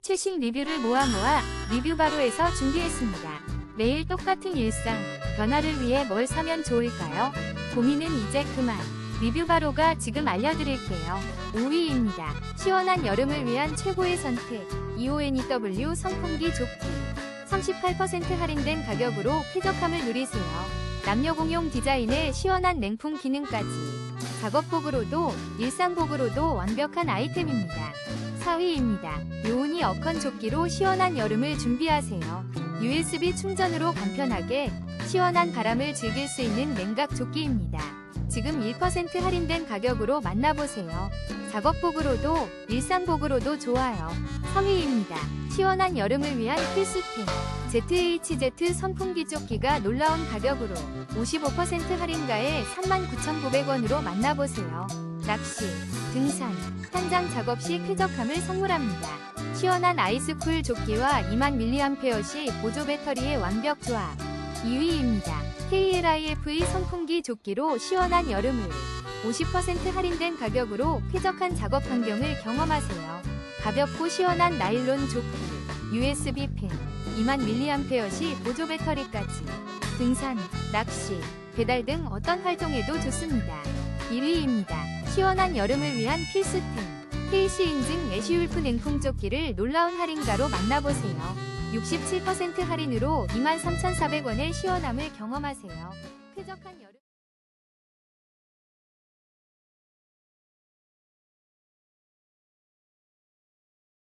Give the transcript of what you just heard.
최신 리뷰를 모아 리뷰바로에서 준비했습니다. 매일 똑같은 일상, 변화를 위해 뭘 사면 좋을까요? 고민은 이제 그만. 리뷰바로가 지금 알려드릴게요. 5위입니다. 시원한 여름을 위한 최고의 선택. EONEW 선풍기 조끼. 38% 할인된 가격으로 쾌적함을 누리세요. 남녀 공용 디자인의 시원한 냉풍 기능까지. 작업복으로도 일상복으로도 완벽한 아이템입니다. 4위입니다. 요오니 어컨 조끼로 시원한 여름을 준비하세요. USB 충전으로 간편하게 시원한 바람을 즐길 수 있는 냉각 조끼입니다. 지금 1% 할인된 가격으로 만나보세요. 작업복으로도 일상복으로도 좋아요. 3위입니다. 시원한 여름을 위한 필수템. ZHZ 선풍기 조끼가 놀라운 가격으로 55% 할인가에 39,900원으로 만나보세요. 낚시, 등산, 현장 작업 시 쾌적함을 선물합니다. 시원한 아이스쿨 조끼와 2000mAh 보조 배터리의 완벽 조합. 2위입니다. KLIFE 선풍기 조끼로 시원한 여름을 50% 할인된 가격으로 쾌적한 작업 환경을 경험하세요. 가볍고 시원한 나일론 조끼, USB 펜, 2000mAh 보조 배터리까지. 등산, 낚시, 배달 등 어떤 활동에도 좋습니다. 1위입니다. 시원한 여름을 위한 필수템. KC 인증 애쉬울프 냉풍 조끼를 놀라운 할인가로 만나보세요. 67% 할인으로 23,400원의 시원함을 경험하세요. 쾌적한 여름